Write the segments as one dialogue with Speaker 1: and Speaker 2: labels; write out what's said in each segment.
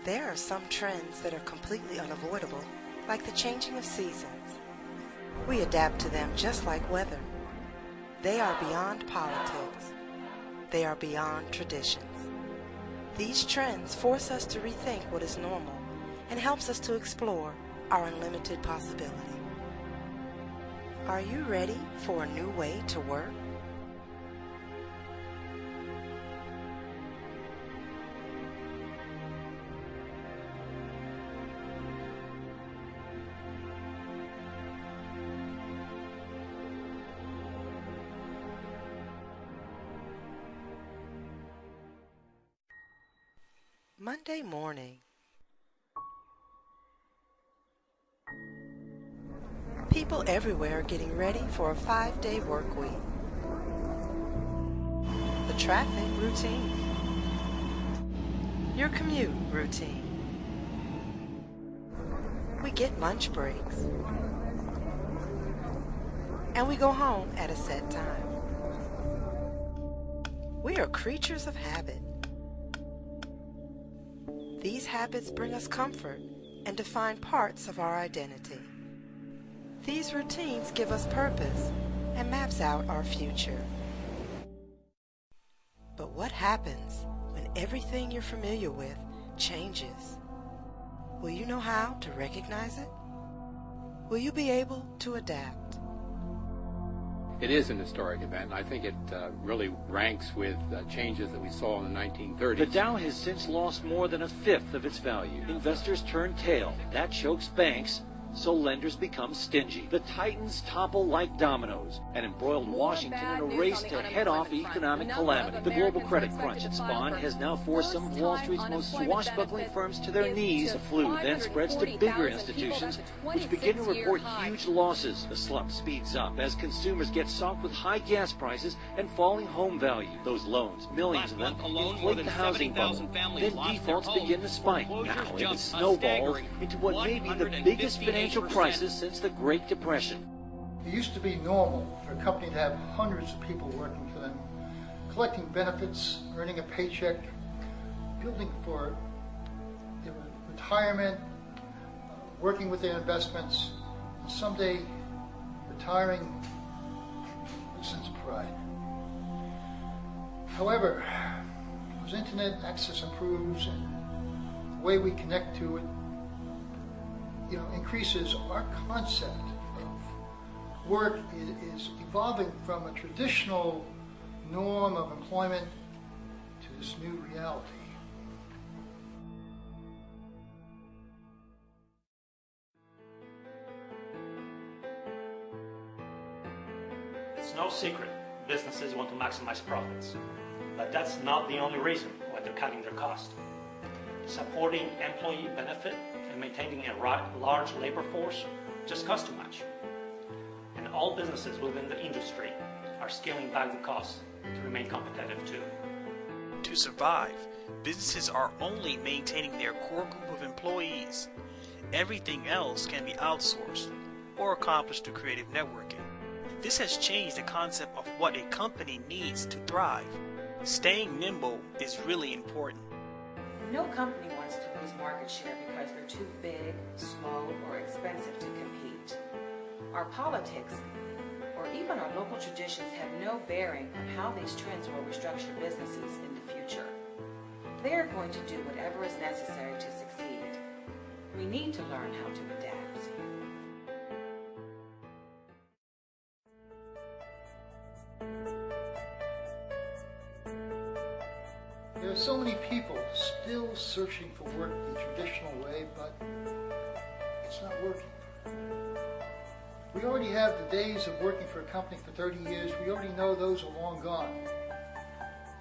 Speaker 1: There are some trends that are completely unavoidable, like the changing of seasons. We adapt to them just like weather. They are beyond politics. They are beyond traditions. These trends force us to rethink what is normal and helps us to explore our unlimited possibility. Are you ready for a new way to work? Monday morning. People everywhere are getting ready for a 5-day work week. The traffic routine. Your commute routine. We get lunch breaks. And we go home at a set time. We are creatures of habit. These habits bring us comfort and define parts of our identity. These routines give us purpose and maps out our future. But what happens when everything you're familiar with changes? Will you know how to recognize it? Will you be able to adapt?
Speaker 2: It is an historic event. I think it really ranks with changes that we saw in the 1930s.
Speaker 3: The Dow has since lost more than a fifth of its value. Investors turn tail. That chokes banks, so lenders become stingy. The titans topple like dominoes and embroiled Washington in a race to head off economic calamity. The global credit crunch it spawned has now forced some of Wall Street's most swashbuckling firms to their knees. The flu then spreads to bigger institutions, which begin to report huge losses. The slump speeds up as consumers get socked with high gas prices and falling home value. Those loans, millions of them, inflate the housing bubble. Then defaults begin to spike. Now it snowballs into what may be the biggest financial crisis since the Great Depression.
Speaker 4: It used to be normal for a company to have hundreds of people working for them, collecting benefits, earning a paycheck, building for their retirement, working with their investments, and someday retiring with a sense of pride. However, as internet access improves and the way we connect to it increases, our concept of work is evolving from a traditional norm of employment to this new reality.
Speaker 5: It's no secret businesses want to maximize profits, but that's not the only reason why they're cutting their costs. Supporting employee benefit and maintaining a large labor force just costs too much. And all businesses within the industry are scaling back the costs to remain competitive too.
Speaker 6: To survive, businesses are only maintaining their core group of employees. Everything else can be outsourced or accomplished through creative networking. This has changed the concept of what a company needs to thrive. Staying nimble is really important.
Speaker 7: No company wants to lose market share because they're too big, slow, or expensive to compete. Our politics, or even our local traditions, have no bearing on how these trends will restructure businesses in the future. They are going to do whatever is necessary to succeed. We need to learn how to adapt.
Speaker 4: There are so many people still searching for work the traditional way, but it's not working. We already have the days of working for a company for 30 years. We already know those are long gone.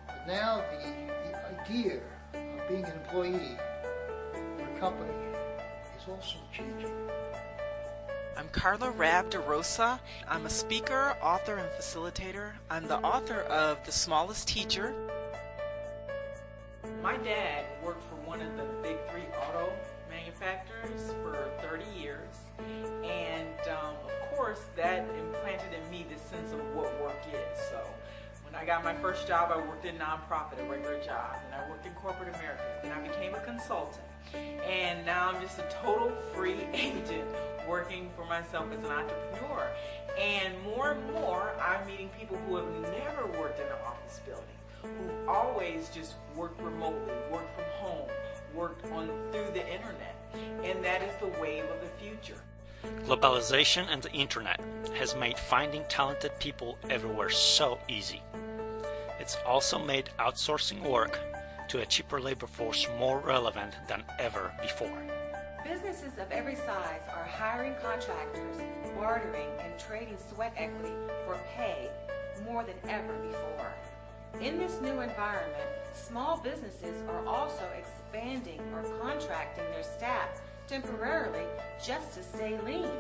Speaker 4: But now the idea of being an employee for a company is also changing.
Speaker 8: I'm Carla Rav DeRosa. I'm a speaker, author, and facilitator. I'm the author of The Smallest Teacher. My dad worked for one of the big 3 auto manufacturers for 30 years, and of course that implanted in me this sense of what work is. So when I got my first job, I worked in nonprofit, a regular job, and I worked in corporate America, then I became a consultant. And now I'm just a total free agent working for myself as an entrepreneur. And more, I'm meeting people who have never worked in an office building, who always just worked remotely, worked from home, worked through the internet. And that is the wave of the future.
Speaker 9: Globalization and the internet has made finding talented people everywhere so easy. It's also made outsourcing work to a cheaper labor force more relevant than ever before.
Speaker 7: Businesses of every size are hiring contractors, bartering, and trading sweat equity for pay more than ever before. In this new environment, small businesses are also expanding or contracting their staff temporarily just to stay lean.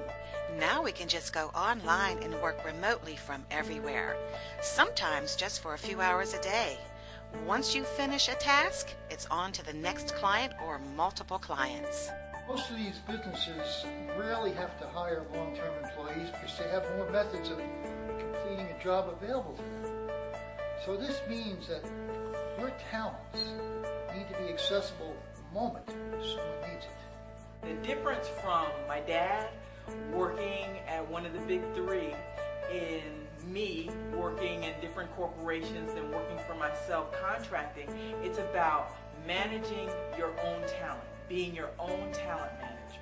Speaker 1: Now we can just go online and work remotely from everywhere, sometimes just for a few hours a day. Once you finish a task, it's on to the next client or multiple clients.
Speaker 4: Most of these businesses rarely have to hire long-term employees because they have more methods of completing a job available to them. So this means that your talents need to be accessible the moment someone needs it.
Speaker 8: The difference from my dad working at one of the big three and me working in different corporations and working for myself contracting, it's about managing your own talent, being your own talent manager.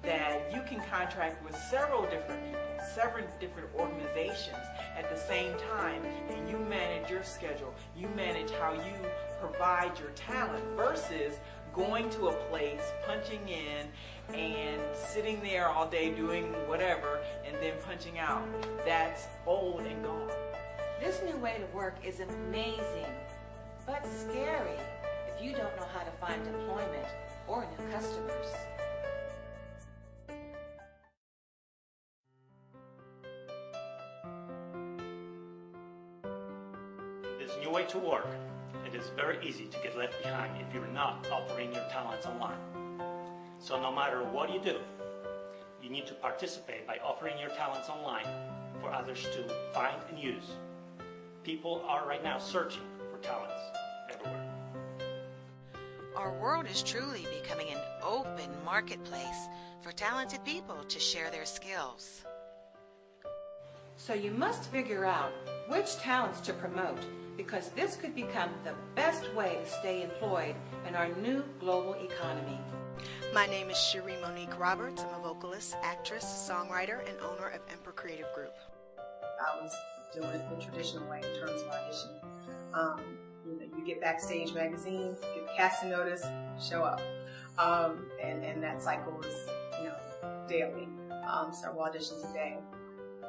Speaker 8: That you can contract with several different people, several different organizations at the same time, and you manage your schedule, you manage how you provide your talent versus going to a place, punching in, and sitting there all day doing whatever, and then punching out. That's old and gone.
Speaker 7: This new way to work is amazing, but scary if you don't know how to find employment or new customers.
Speaker 5: This new way to work, it is very easy to get left behind if you're not offering your talents online. So no matter what you do, you need to participate by offering your talents online for others to find and use. People are right now searching for talents everywhere.
Speaker 1: Our world is truly becoming an open marketplace for talented people to share their skills.
Speaker 7: So you must figure out which talents to promote, because this could become the best way to stay employed in our new global economy.
Speaker 10: My name is Cherie Monique Roberts. I'm a vocalist, actress, songwriter, and owner of Emperor Creative Group.
Speaker 11: I was doing it the traditional way in terms of auditioning. You get Backstage magazine, get the casting notice, show up. And that cycle is, daily, several auditions a day.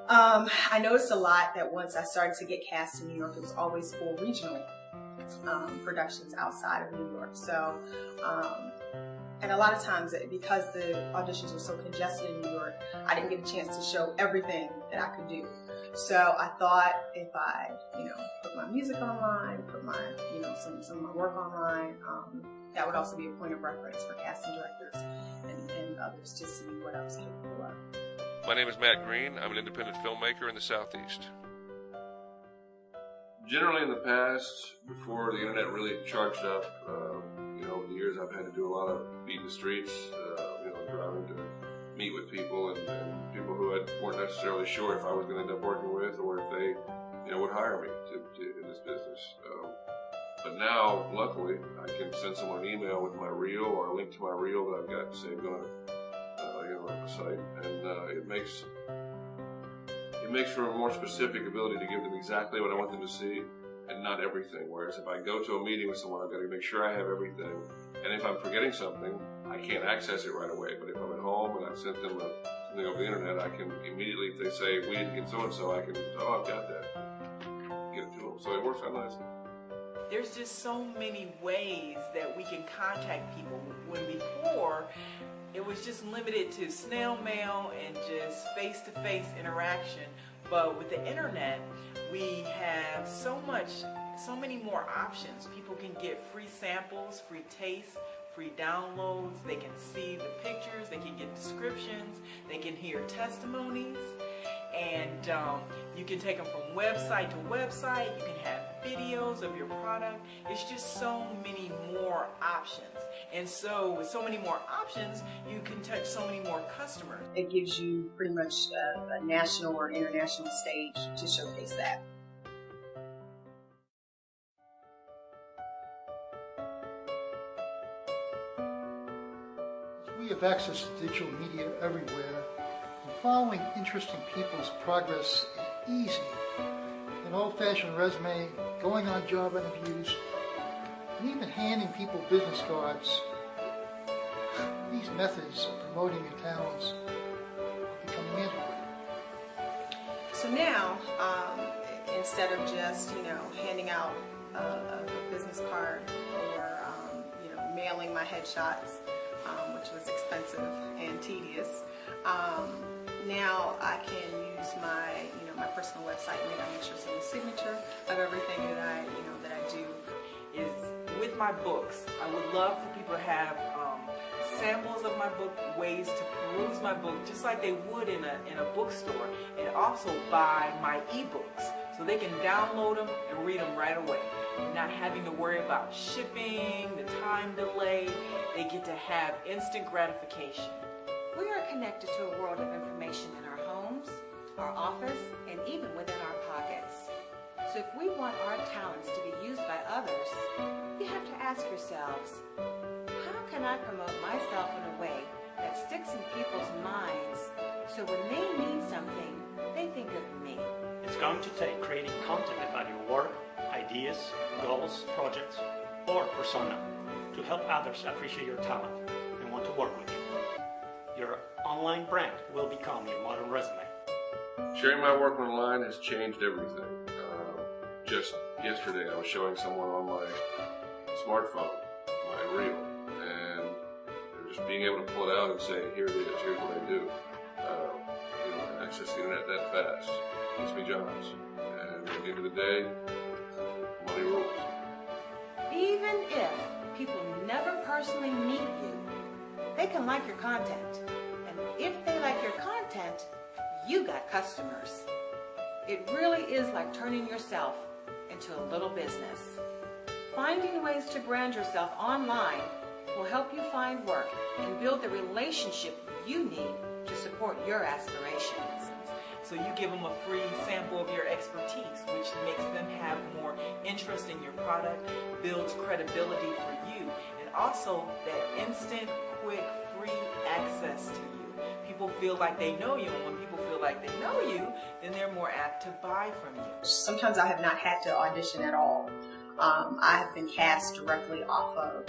Speaker 11: I noticed a lot that once I started to get cast in New York, it was always for regional productions outside of New York. So, and a lot of times, because the auditions were so congested in New York, I didn't get a chance to show everything that I could do. So I thought if I, put my music online, put my, some of my work online, that would also be a point of reference for casting directors and others to see what I was capable of.
Speaker 12: My name is Matt Green. I'm an independent filmmaker in the Southeast. Generally in the past, before the internet really charged up, over the years I've had to do a lot of beating the streets, driving to meet with people and people who I weren't necessarily sure if I was going to end up working with or if they, would hire me in this business. But now, luckily, I can send someone an email with my reel or a link to my reel that I've got saved on the site, and it makes for a more specific ability to give them exactly what I want them to see and not everything. Whereas if I go to a meeting with someone, I've got to make sure I have everything, and if I'm forgetting something, I can't access it right away. But if I'm at home and I've sent them something over the internet, I can immediately, if they say we didn't get so-and-so, I can, I've got that, get it to them. So it works out nice.
Speaker 8: There's just so many ways that we can contact people. When before, it was just limited to snail mail and just face-to-face interaction. But with the internet, we have so many more options. People can get free samples, free tastes, free downloads. They can see the pictures, they can get descriptions, they can hear testimonies. And you can take them from website to website. You can have videos of your product. It's just so many more options. And so with so many more options, you can touch so many more customers.
Speaker 11: It gives you pretty much a national or international stage to showcase that.
Speaker 4: We have access to digital media everywhere, and following interesting people's progress is easy. An old-fashioned resume, going on job interviews, and even handing people business cards. These methods of promoting your talents are becoming antiquated.
Speaker 11: So now, instead of just, handing out a business card or, mailing my headshots, which was expensive and tedious, now I can use my, my personal website and make sure it's in the signature of everything that I do.
Speaker 8: Is with my books, I would love for people to have samples of my book, ways to peruse my book, just like they would in a bookstore, and also buy my ebooks, so they can download them and read them right away. Not having to worry about shipping, the time delay. They get to have instant gratification.
Speaker 7: We are connected to a world of information in our homes, our office, and even within our pockets. So if we want our talents to be used by others, you have to ask yourselves, how can I promote myself in a way that sticks in people's minds so when they need something, they think of me?
Speaker 13: It's going to take creating content about your work, ideas, goals, projects, or persona to help others appreciate your talent and want to work with you. Your online brand will become your modern resume.
Speaker 12: Sharing my work online has changed everything. Just yesterday I was showing someone on my smartphone, my reel, and just being able to pull it out and say, here it is, here's what I do. Access the internet that fast gets me jobs. And at the end of the day, money rules.
Speaker 7: Even if people never personally meet you, they can like your content. And if they like your content, you got customers. It really is like turning yourself into a little business. Finding ways to brand yourself online will help you find work and build the relationship you need to support your aspirations.
Speaker 8: So you give them a free sample of your expertise, which makes them have more interest in your product, builds credibility for you, and also that instant, quick, free access to you. People feel like they know you, and when people feel like they know you, then they're more apt to buy from you.
Speaker 11: Sometimes I have not had to audition at all. I have been cast directly off of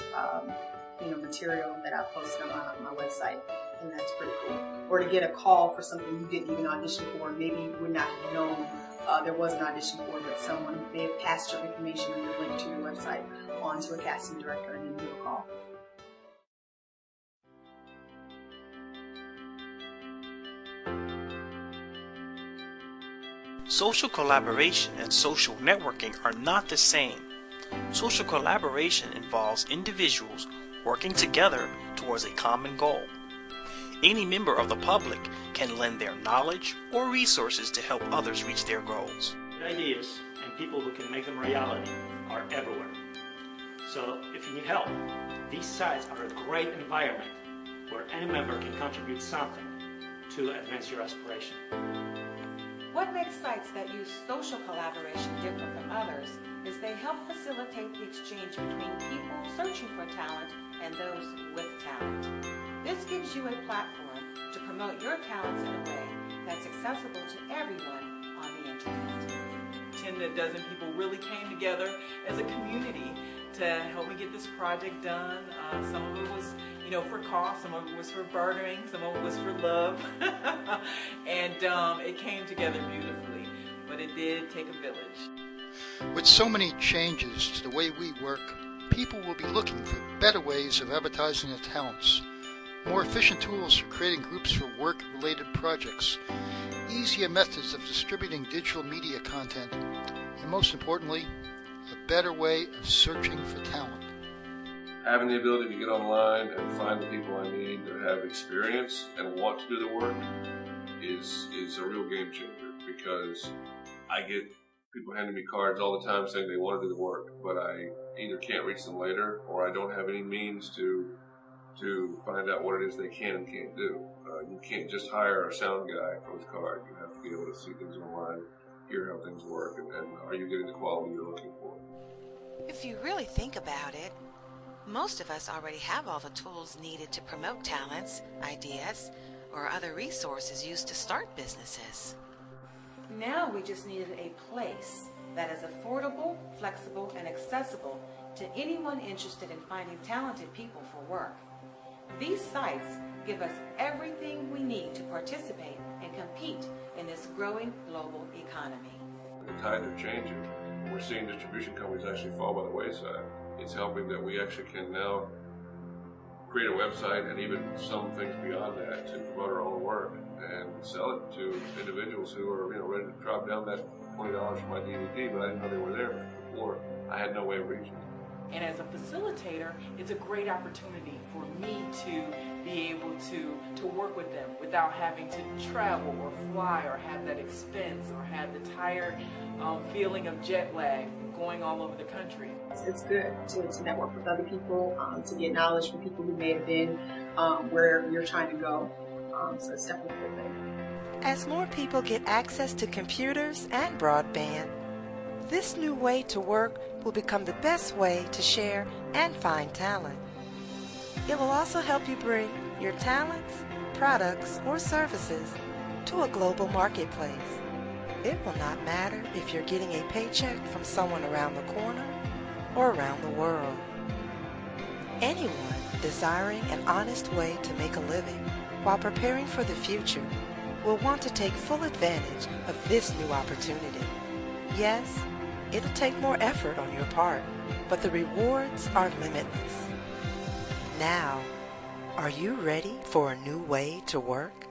Speaker 11: material that I posted on my website, and that's pretty cool. Or to get a call for something you didn't even audition for, maybe you would not have known there was an audition for, but someone may have passed your information and the link to your website on to a casting director, and then you will call.
Speaker 6: Social collaboration and social networking are not the same. Social collaboration involves individuals working together towards a common goal. Any member of the public can lend their knowledge or resources to help others reach their goals.
Speaker 13: Ideas and people who can make them reality are everywhere. So if you need help, these sites are a great environment where any member can contribute something to advance your aspiration.
Speaker 7: What makes sites that use social collaboration different from others is they help facilitate the exchange between people searching for talent and those with talent. This gives you a platform to promote your talents in a way that's accessible to everyone on the internet.
Speaker 8: 10 dozen people really came together as a community to help me get this project done. Some of it was, for cost, some of it was for bartering, some of it was for love. And it came together beautifully, but it did take a village.
Speaker 4: With so many changes to the way we work, people will be looking for better ways of advertising their talents, more efficient tools for creating groups for work-related projects, easier methods of distributing digital media content, and most importantly, a better way of searching for talent.
Speaker 12: Having the ability to get online and find the people I need that have experience and want to do the work is a real game changer, because I get people handing me cards all the time saying they want to do the work, but I either can't reach them later or I don't have any means to find out what it is they can and can't do. You can't just hire a sound guy for his card. You have to be able to see things online, hear how things work, and are you getting the quality you're looking for?
Speaker 10: If you really think about it, most of us already have all the tools needed to promote talents, ideas, or other resources used to start businesses.
Speaker 7: Now we just needed a place that is affordable, flexible, and accessible to anyone interested in finding talented people for work. These sites give us everything we need to participate and compete in this growing global economy.
Speaker 12: The tides are changing. We're seeing distribution companies actually fall by the wayside. It's helping that we actually can now create a website and even some things beyond that to promote our own work and sell it to individuals who are ready to drop down that $20 for my DVD, but I didn't know they were there before. I had no way of reaching them.
Speaker 8: And as a facilitator, it's a great opportunity for me to be able to work with them without having to travel or fly or have that expense or have the tired feeling of jet lag going all over the country.
Speaker 11: It's good to network with other people, to get knowledge from people who may have been where you're trying to go. So it's definitely a good thing.
Speaker 1: As more people get access to computers and broadband, this new way to work will become the best way to share and find talent. It will also help you bring your talents, products, or services to a global marketplace. It will not matter if you're getting a paycheck from someone around the corner or around the world. Anyone desiring an honest way to make a living while preparing for the future will want to take full advantage of this new opportunity. Yes, it'll take more effort on your part, but the rewards are limitless. Now, are you ready for a new way to work?